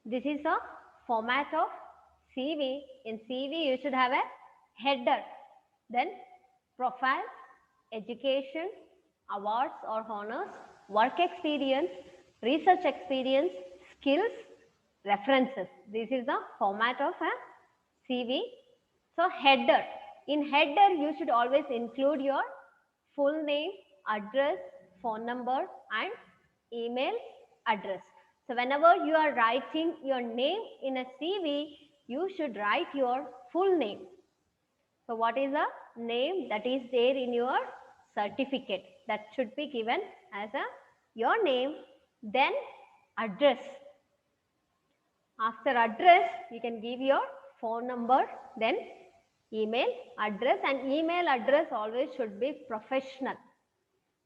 This is a format of CV. In CV, you should have a header, then profile, education, awards or honors, work experience, research experience, skills, references. This is the format of a CV. So header. In header, you should always include your full name, address, phone number, and email address. So whenever you are writing your name in a CV, you should write your full name. So what is the name that is there in your certificate? That should be given as a your name, then address. After address, you can give your phone number, then email address, and email address always should be professional.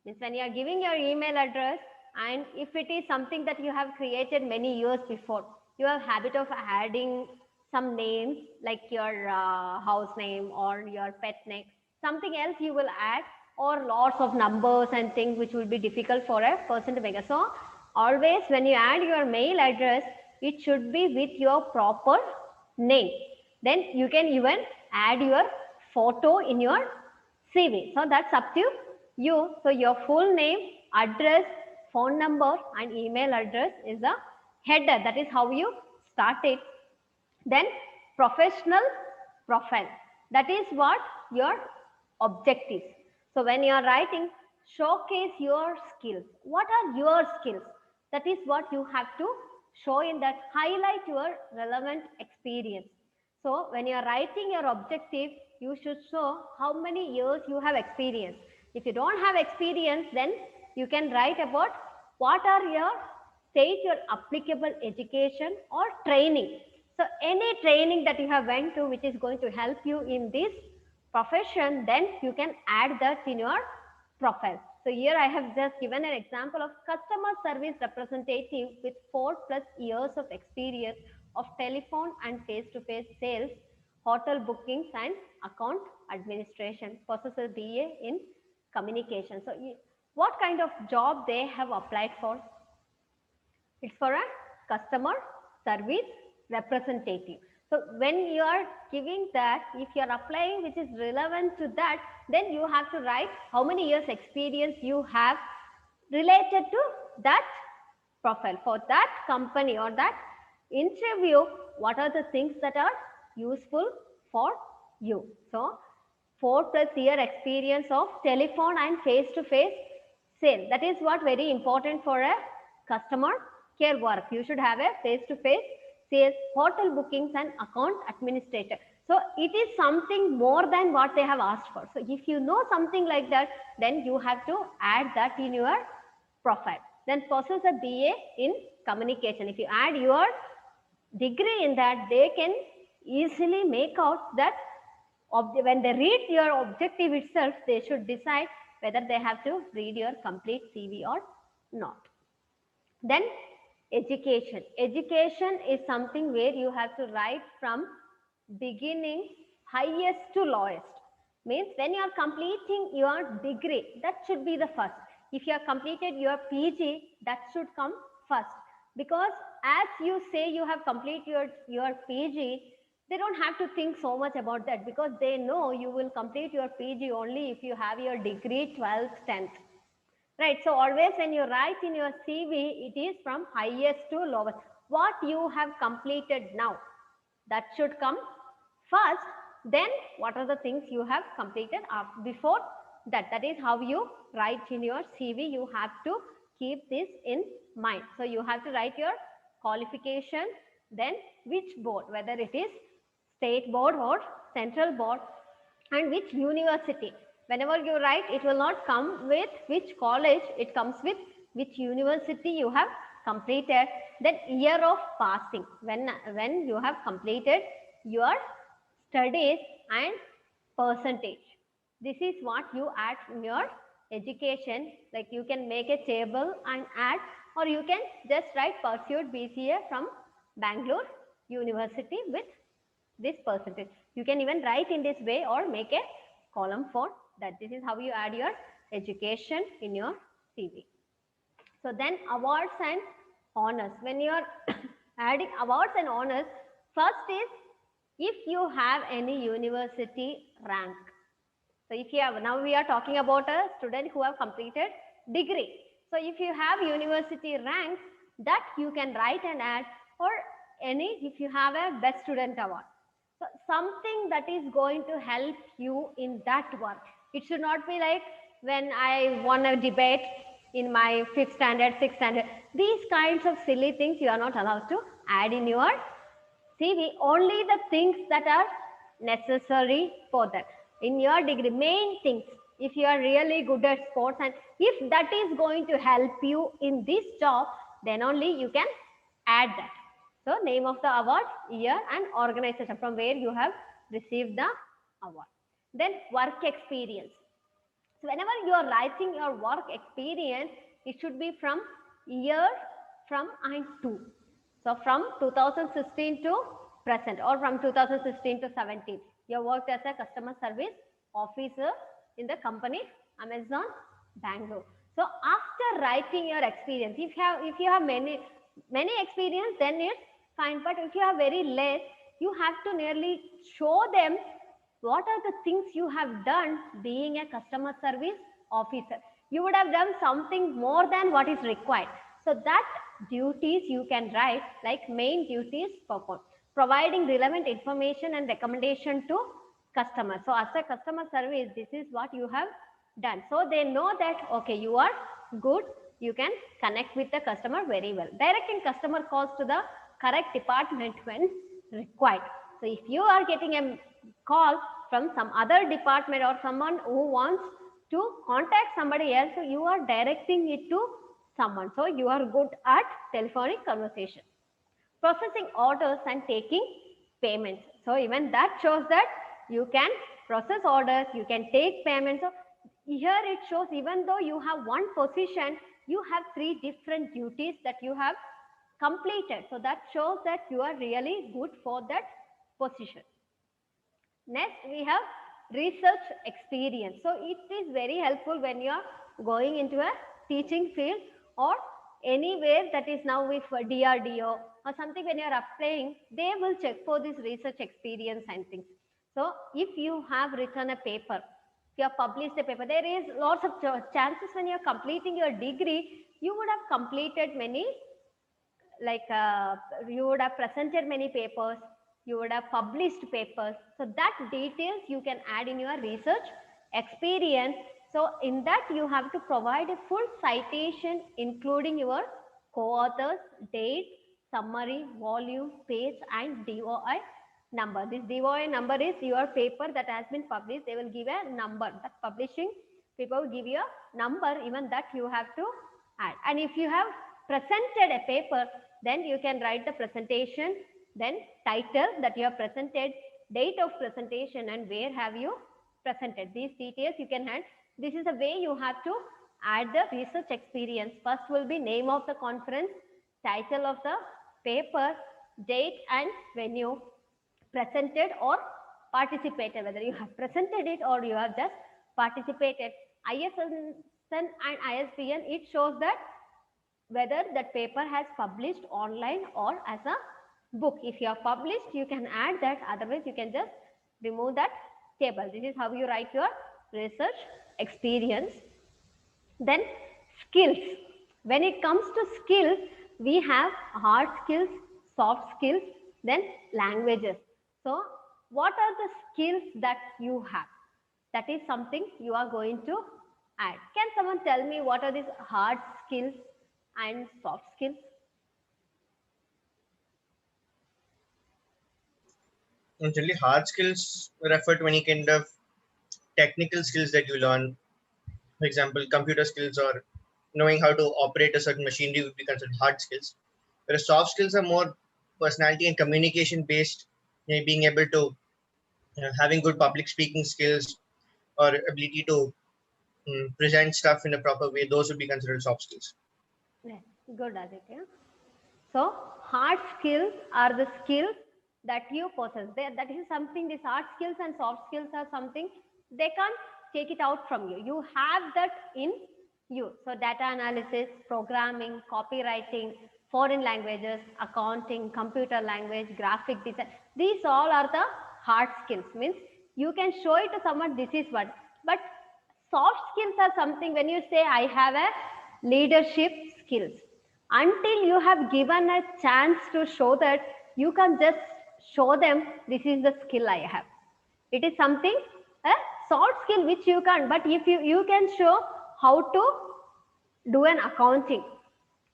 Means when you are giving your email address, and if it is something that you have created many years before, you have habit of adding some names like your house name or your pet name, something else you will add, or lots of numbers and things which will be difficult for a person to make it. So always when you add your mail address, it should be with your proper name. Then you can even add your photo in your CV. So that's up to you. So your full name, address, phone number, and email address is the header. That is how you start it. Then professional profile. That is what your objectives. So when you are writing, showcase your skills. What are your skills? That is what you have to show in that. Highlight your relevant experience. So when you are writing your objective, you should show how many years you have experience. If you don't have experience, then you can write about what are your state your applicable education or training. So any training that you have went to which is going to help you in this profession, then you can add that in your profile. So here I have just given an example of customer service representative with 4+ years of experience of telephone and face-to-face sales, hotel bookings and account administration, possesses BA in communication. So what kind of job they have applied for? It's for a customer service representative. So when you are giving that, if you are applying which is relevant to that, then you have to write how many years experience you have related to that profile. For that company or that interview, what are the things that are useful for you? So 4+ year experience of telephone and face-to-face sale. That is what very important for a customer care work. You should have a face-to-face sales, hotel bookings and account administrator. So it is something more than what they have asked for. So if you know something like that, then you have to add that in your profile. Then possess a BA in communication. If you add your degree in that, they can easily make out that when they read your objective itself, they should decide whether they have to read your complete CV or not. Then education. Education is something where you have to write from beginning highest to lowest. Means when you are completing your degree, that should be the first. If you have completed your PG, that should come first. Because as you say you have completed your PG, they don't have to think so much about that, because they know you will complete your PG only if you have your degree 12th, 10th. Right. So always when you write in your CV, it is from highest to lowest. What you have completed now, that should come first. Then what are the things you have completed before that? That is how you write in your CV. You have to keep this in mind. So you have to write your qualification, then which board, whether it is state board or central board, and which university. Whenever you write, it will not come with which college, it comes with which university you have completed. Then year of passing, when you have completed your studies, and percentage. This is what you add in your education. Like you can make a table and add, or you can just write pursued BCA from Bangalore University with this percentage. You can even write in this way or make a column for that. This is how you add your education in your CV. So then awards and honors. When you are Adding awards and honors, first is if you have any university rank. So if you have, now we are talking about a student who have completed degree. So if you have university ranks, that you can write and add, or any, if you have a best student award. So something that is going to help you in that work. It should not be like when I won a debate in my 5th standard, 6th standard. These kinds of silly things you are not allowed to add in your CV. Only the things that are necessary for that. In your degree, main things, if you are really good at sports and if that is going to help you in this job, then only you can add that. So name of the award, year and organization from where you have received the award. Then work experience. So whenever you are writing your work experience, it should be from year, from and to. So from 2016 to present, or from 2016 to 17. You worked as a customer service officer in the company Amazon Bangalore. So after writing your experience, if you have many experience, then it's fine. But if you have very less, you have to nearly show them what are the things you have done being a customer service officer. You would have done something more than what is required. So that duties you can write like main duties performed, providing relevant information and recommendation to customers. So as a customer service, this is what you have done. So they know that, okay, you are good, you can connect with the customer very well. Directing customer calls to the correct department when required. So if you are getting a call from some other department or someone who wants to contact somebody else, so you are directing it to someone. So you are good at telephonic conversation. Processing orders and taking payments. So even that shows that you can process orders, you can take payments. So here it shows even though you have one position, you have 3 different duties that you have completed. So that shows that you are really good for that position. Next, we have research experience. So it is very helpful when you are going into a teaching field or anywhere that is now with DRDO or something. When you are applying, they will check for this research experience and things. So if you have written a paper, if you have published a paper, there is lots of chances when you are completing your degree, you would have completed many, like you would have presented many papers, you would have published papers. So that details you can add in your research experience. So in that you have to provide a full citation including your co-authors, date, summary, volume, page and DOI number. This DOI number is your paper that has been published. They will give a number. That publishing people will give you a number, even that you have to add. And if you have presented a paper, then you can write the presentation, then title that you have presented, date of presentation and where have you presented. These details you can add. This is the way you have to add the research experience. First will be name of the conference, title of the paper, date and venue, presented or participated, whether you have presented it or you have just participated. ISSN and ISBN, it shows that whether that paper has published online or as a book. If you have published, you can add that, otherwise you can just remove that table. This is how you write your research experience. Then skills. When it comes to skills, we have hard skills, soft skills, then languages. So what are the skills that you have? That is something you are going to add. Can someone tell me what are these hard skills and soft skills? Generally, hard skills refer to any kind of technical skills that you learn. For example, computer skills or knowing how to operate a certain machinery would be considered hard skills. Whereas soft skills are more personality and communication based, being able to having good public speaking skills or ability to present stuff in a proper way. Those would be considered soft skills. Yes, good, Aditya. So hard skills are the skills that you possess. That is something, these hard skills and soft skills are something they can't take it out from you. You have that in you. So data analysis, programming, copywriting, foreign languages, accounting, computer language, graphic design. These all are the hard skills. Means you can show it to someone, this is what. But soft skills are something when you say, I have a leadership skills. Until you have given a chance to show that, you can just show them, this is the skill I have. It is something, a soft skill which you can, but if you can show how to do an accounting.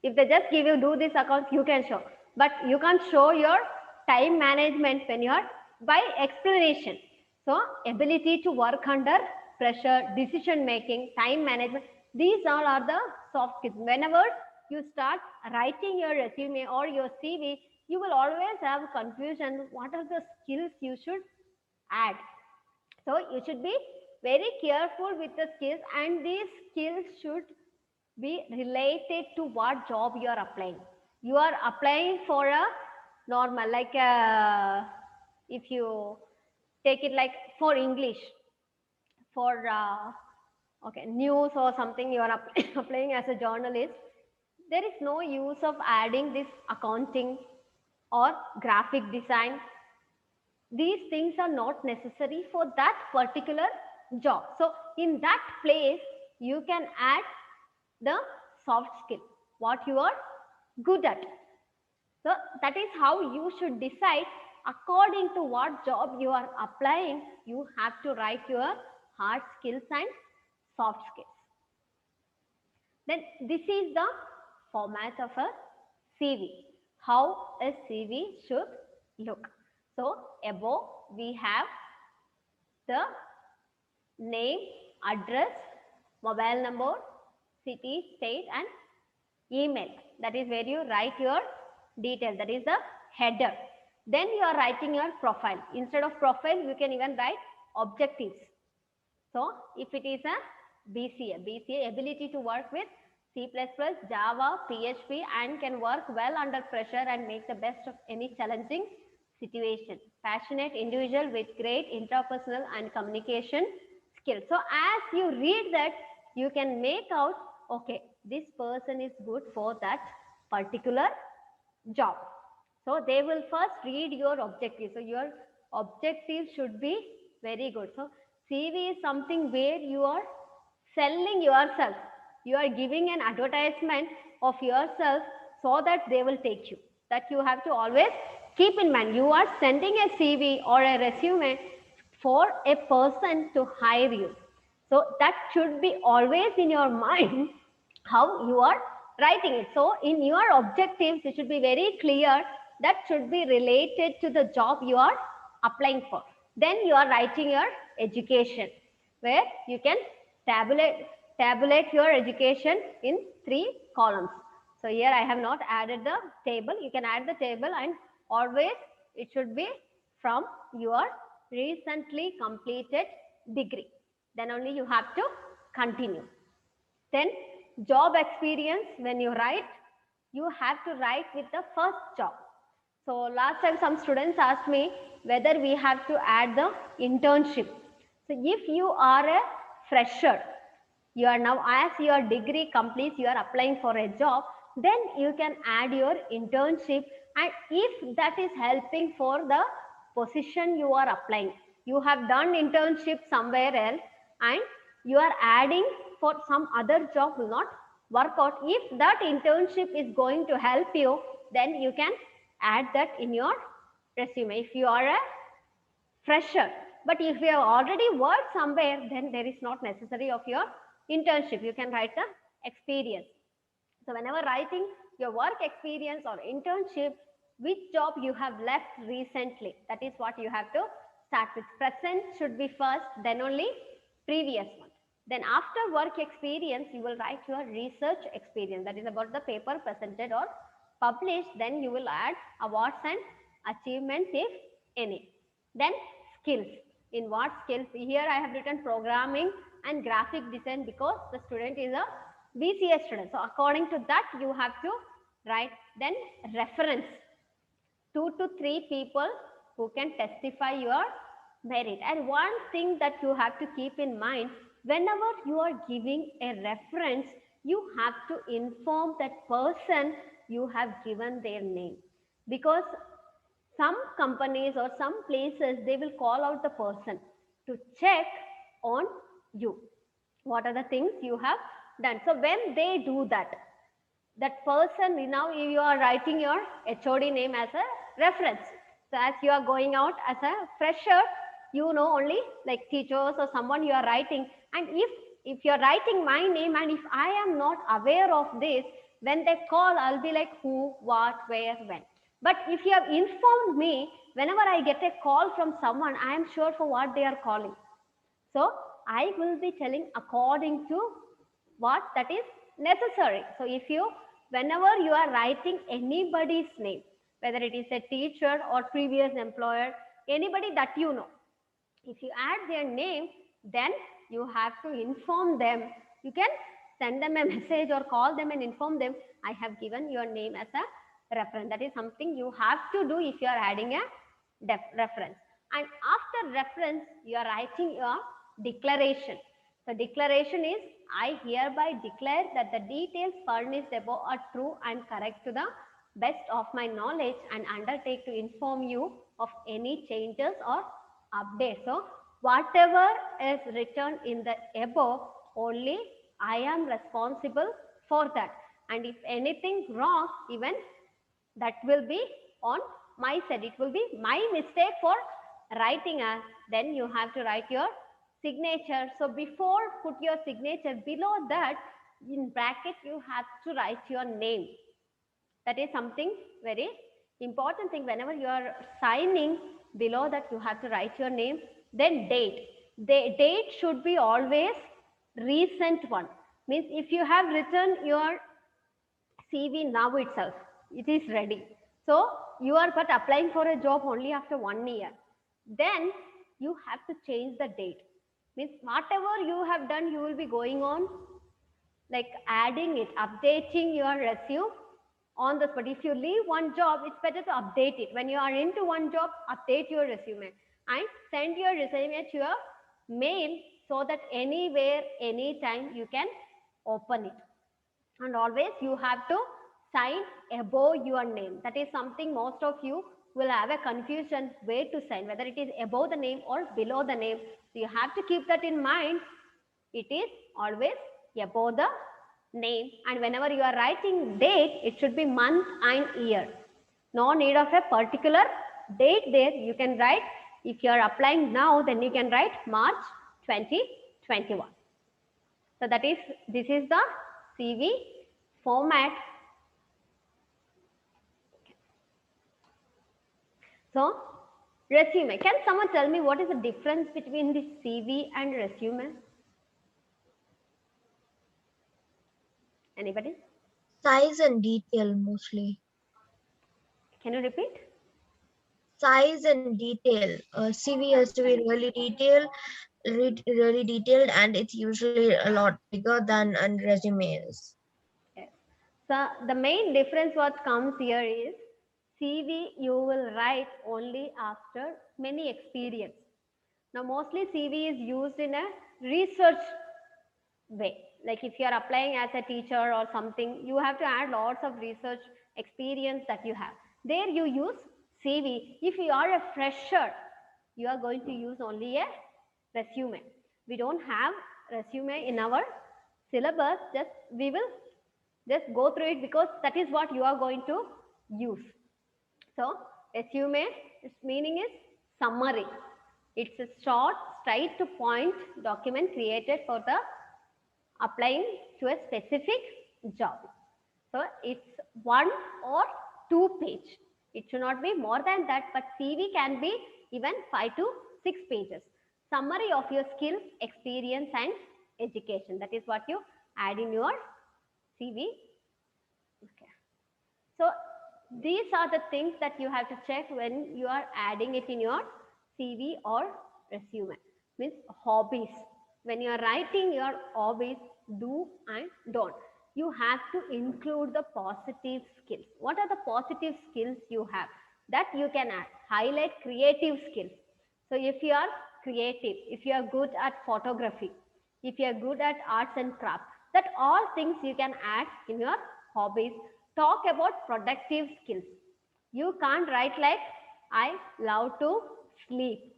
If they just give you do this account, you can show, but you can't show your time management when you are by explanation. So ability to work under pressure, decision making, time management, these all are the soft skills. Whenever you start writing your resume or your CV, you will always have confusion. What are the skills you should add? So you should be very careful with the skills, and these skills should be related to what job you are applying. You are applying for a normal, like if you take it like for English, for okay, news or something, you are applying as a journalist. There is no use of adding this accounting or graphic design. These things are not necessary for that particular job. So in that place, you can add the soft skill, what you are good at. So that is how you should decide according to what job you are applying. You have to write your hard skills and soft skills. Then this is the format of a CV, how a CV should look. So above we have the name, address, mobile number, city, state, and email. That is where you write your detail. That is the header. Then you are writing your profile. Instead of profile, you can even write objectives. So if it is a BCA, ability to work with C++, Java, PHP, and can work well under pressure and make the best of any challenging situation. Passionate individual with great interpersonal and communication skills. So as you read that, you can make out, okay, this person is good for that particular job. So they will first read your objective. So your objective should be very good. So CV is something where you are selling yourself. You are giving an advertisement of yourself so that they will take you. That you have to always keep in mind. You are sending a CV or a resume for a person to hire you. So that should be always in your mind how you are writing it. So in your objectives, it should be very clear that should be related to the job you are applying for. Then you are writing your education, where you can tabulate your education in 3 columns. So here I have not added the table. You can add the table, and always it should be from your recently completed degree. Then only you have to continue. Then job experience, when you write, you have to write with the first job. So last time some students asked me whether we have to add the internship. So if you are a fresher, you are now, as your degree completes, you are applying for a job, then you can add your internship, and if that is helping for the position you are applying, you have done internship somewhere else and you are adding for some other job, will not work out. If that internship is going to help you, then you can add that in your resume if you are a fresher. But if you have already worked somewhere, then there is not necessary of your internship. You can write the experience. So whenever writing your work experience or internship, which job you have left recently, that is what you have to start with. Present should be first, then only previous one. Then after work experience, you will write your research experience. That is about the paper presented or published. Then you will add awards and achievements if any. Then skills. In what skills? Here I have written programming and graphic design because the student is a BCA student. So according to that, you have to write. Then reference. 2 to 3 people who can testify your merit. And one thing that you have to keep in mind, whenever you are giving a reference, you have to inform that person you have given their name, because some companies or some places they will call out the person to check on you what are the things you have done. So when they do that, that person, now you are writing your HOD name as a reference. So as you are going out as a fresher, you know only like teachers or someone you are writing. And if you're writing my name and if I am not aware of this, when they call, I'll be like who, what, where, when. But if you have informed me, whenever I get a call from someone, I am sure for what they are calling. So I will be telling according to what that is necessary. So if you, whenever you are writing anybody's name, whether it is a teacher or previous employer, anybody that you know, if you add their name, then you have to inform them. You can send them a message or call them and inform them, I have given your name as a reference. That is something you have to do if you are adding a reference. And after reference, you are writing your declaration. The declaration is, I hereby declare that the details furnished above are true and correct to the best of my knowledge, and undertake to inform you of any changes or updates. So whatever is written in the above, only I am responsible for that. And if anything wrong, even that will be on my side. It will be my mistake for writing as, then you have to write your signature. So before put your signature, below that in bracket you have to write your name. That is something very important thing. Whenever you are signing, below that you have to write your name. Then date. The date should be always recent one. Means if you have written your CV now itself, it is ready. So you are but applying for a job only after 1 year. Then you have to change the date. Means whatever you have done, you will be going on like adding it, updating your resume on the spot. If you leave one job, it's better to update it. When you are into one job, update your resume and send your resume to your mail so that anywhere, anytime you can open it. And always you have to sign above your name. That is something most of you will have a confusion where to sign, whether it is above the name or below the name. So you have to keep that in mind. It is always above the name, and whenever you are writing date, it should be month and year. No need of a particular date there. You can write, if you are applying now, then you can write March 2021. So that is, this is the CV format. So resume, can someone tell me what is the difference between this CV and resume? Anybody? Size and detail mostly. Can you repeat? Size and detail. CV has to be really detailed, and it's usually a lot bigger than a resume is. Yes. So the main difference what comes here is, CV you will write only after many experience. Now mostly CV is used in a research way. Like if you are applying as a teacher or something, you have to add lots of research experience that you have. There you use CV. If you are a fresher, you are going to use only a resume. We don't have resume in our syllabus. Just we will just go through it because that is what you are going to use. So resume, its meaning is summary. It's a short, straight to point document created for the applying to a specific job. So it's 1 or 2 page. It should not be more than that, but CV can be even 5 to 6 pages. Summary of your skills, experience and education. That is what you add in your CV. Okay. So these are the things that you have to check when you are adding it in your CV or resume. Means hobbies. When you are writing your hobbies, do and don't, you have to include the positive skills. What are the positive skills you have? That you can add. Highlight creative skills. So if you are creative, if you are good at photography, if you are good at arts and crafts, that all things you can add in your hobbies. talk about productive skills. You can't write like, I love to sleep.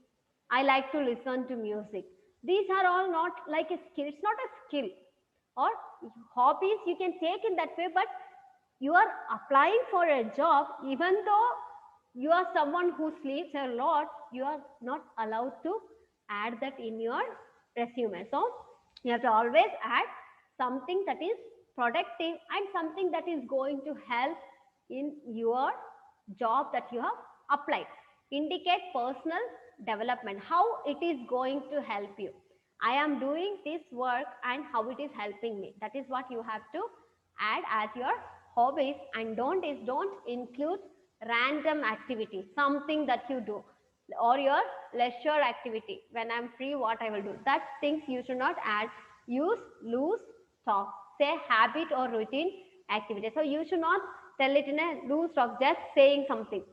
I like to listen to music. These are all not like a skill. It's not a skill. Or hobbies you can take in that way, but you are applying for a job, even though you are someone who sleeps a lot, you are not allowed to add that in your resume. So you have to always add something that is productive and something that is going to help in your job that you have applied. Indicate personal development, how it is going to help you. I am doing this work and how it is helping me. That is what you have to add as your hobbies. And don't include random activity, something that you do, or your leisure activity. When I'm free, what I will do. That things you should not add. Use loose talk. Say habit or routine activity. So you should not tell it in a loose talk, just saying something.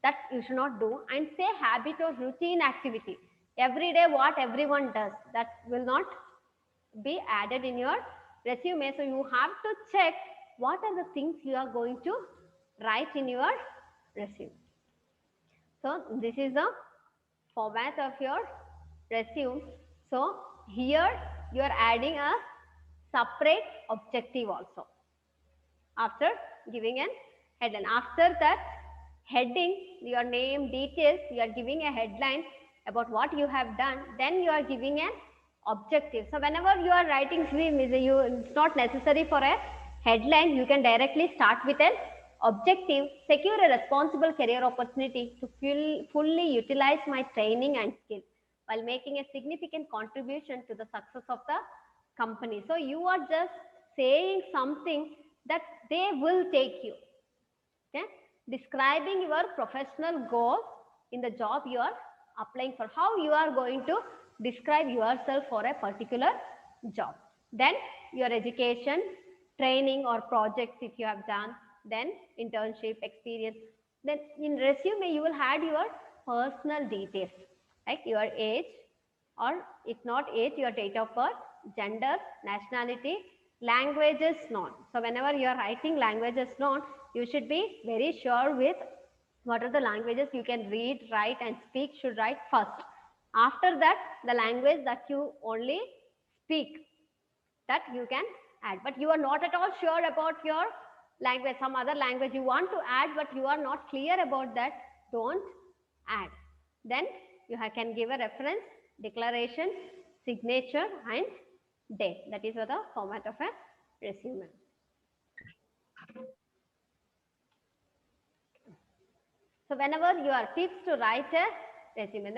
That you should not do. And say habit or routine activity. Every day what everyone does, that will not be added in your resume. So you have to check what are the things you are going to write in your resume. So this is the format of your resume. So here you are adding a separate objective also after giving an headline. After that heading, your name, details, you are giving a headline about what you have done. Then you are giving an objective. So whenever you are writing, it's not necessary for a headline. You can directly start with an objective. Secure a responsible career opportunity to fully utilize my training and skill while making a significant contribution to the success of the company. So you are just saying something that they will take you. Okay, describing your professional goal in the job you are applying for, how you are going to describe yourself for a particular job. Then your education, training or projects if you have done, then internship experience. Then in resume you will add your personal details like your age, or if not age, your date of birth, gender, nationality, languages known. So whenever you are writing languages known, you should be very sure with what are the languages you can read, write and speak, should write first. After that, the language that you only speak, that you can add. But you are not at all sure about your language, some other language you want to add, but you are not clear about that, don't add. Then you can give a reference, declaration, signature and date. That is the format of a resume. So whenever you are tips to write a resume,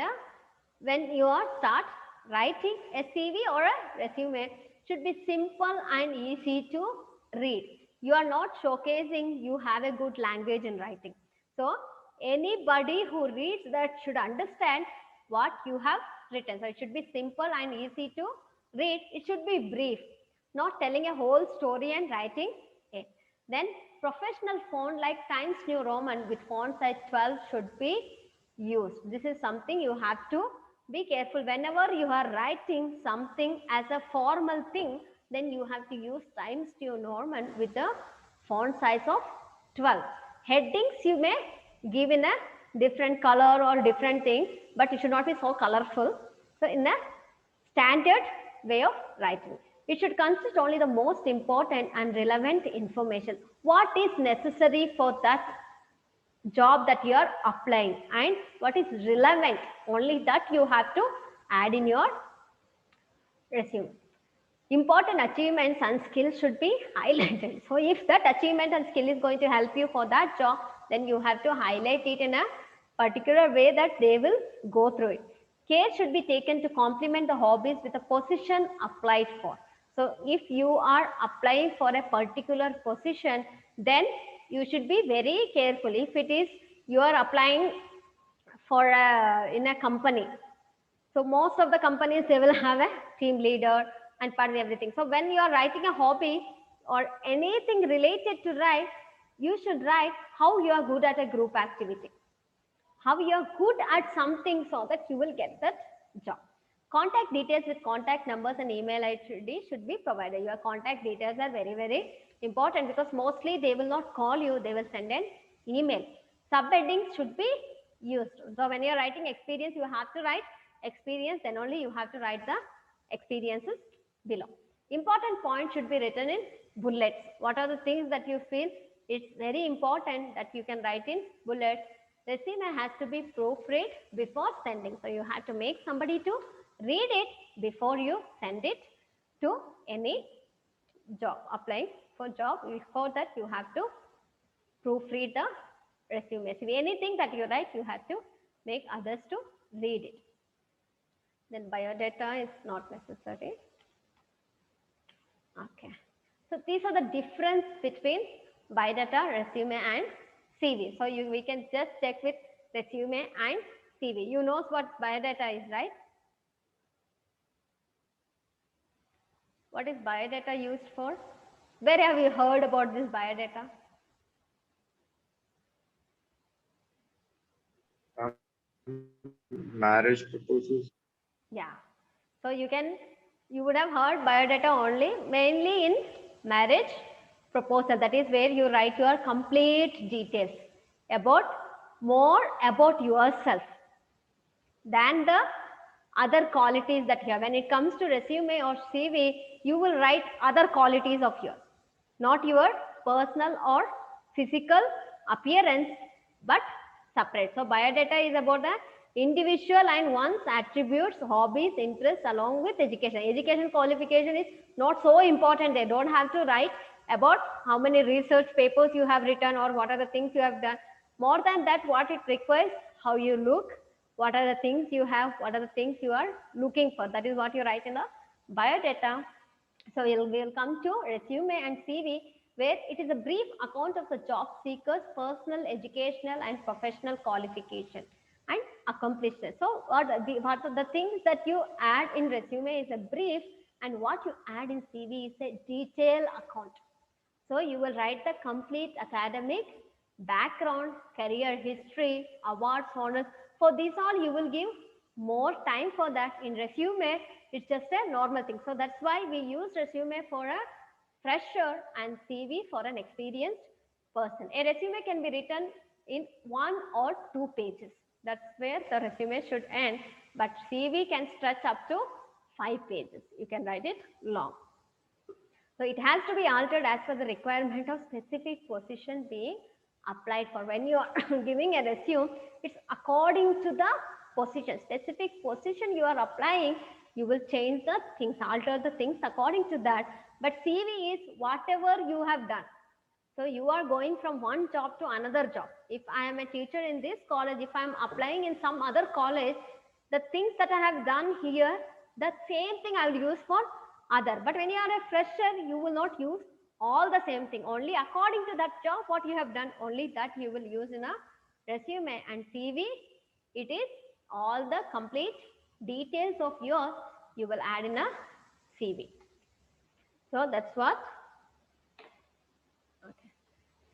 when you are start writing a CV or a resume, should be simple and easy to read. You are not showcasing you have a good language in writing. So anybody who reads that should understand what you have written. So it should be simple and easy to read. It should be brief, not telling a whole story and writing it. Then professional font like Times New Roman with font size 12 should be used. This is something you have to be careful. Whenever you are writing something as a formal thing, then you have to use Times New Roman with the font size of 12. Headings you may give in a different color or different thing, but it should not be so colorful. So in a standard way of writing, it should consist only the most important and relevant information. What is necessary for that job that you are applying and what is relevant, only that you have to add in your resume. Important achievements and skills should be highlighted. So if that achievement and skill is going to help you for that job, then you have to highlight it in a particular way that they will go through it. Care should be taken to complement the hobbies with a position applied for. So if you are applying for a particular position, then you should be very careful. If it is you are applying for in a company, so most of the companies, they will have a team leader and part of everything. So when you are writing a hobby or anything related to write, you should write how you are good at a group activity, how you are good at something, so that you will get that job. Contact details with contact numbers and email ID should be provided. Your contact details are very, very important because mostly they will not call you, they will send an email. Subheadings should be used. So when you're writing experience, you have to write experience, then only you have to write the experiences below. Important points should be written in bullets. What are the things that you feel it's very important that you can write in bullets? Resume has to be proofread before sending. So you have to make somebody to read it before you send it to any job, applying for job. Before that, you have to proofread the resume. So anything that you write, you have to make others to read it. Then biodata is not necessary. Okay. So these are the difference between biodata, resume and CV. So we can just check with resume and CV. You know what biodata is, right? What is biodata used for? Where have you heard about this biodata? Marriage proposals. Yeah. So you would have heard biodata only, mainly in marriage proposal. That is where you write your complete details more about yourself than the other qualities that you have. When it comes to resume or CV, you will write other qualities of yours, not your personal or physical appearance, but separate. So biodata is about the individual and one's attributes, hobbies, interests along with education. Education qualification is not so important. They don't have to write about how many research papers you have written or what are the things you have done. More than that, what it requires, how you look, what are the things you have, what are the things you are looking for. That is what you write in the biodata. So we'll come to resume and CV, where it is a brief account of the job seeker's personal, educational and professional qualification and accomplishments. So what are the things that you add in resume is a brief, and what you add in CV is a detailed account. So you will write the complete academic background, career history, awards, honors. For these all, you will give more time for that. In resume, it's just a normal thing. So that's why we use resume for a fresher and CV for an experienced person. A resume can be written in 1 or 2 pages. That's where the resume should end. But CV can stretch up to 5 pages. You can write it long. So it has to be altered as per the requirement of specific position being applied for. When you are giving a resume, it's according to the position, specific position you are applying, you will change the things, alter the things according to that. But CV is whatever you have done. So you are going from one job to another job. If I am a teacher in this college, if I am applying in some other college, the things that I have done here, the same thing I will use for other. But when you are a fresher, you will not use all the same thing. Only according to that job, what you have done, only that you will use in a resume. And CV, it is all the complete details of yours you will add in a CV. So that's what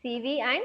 CV and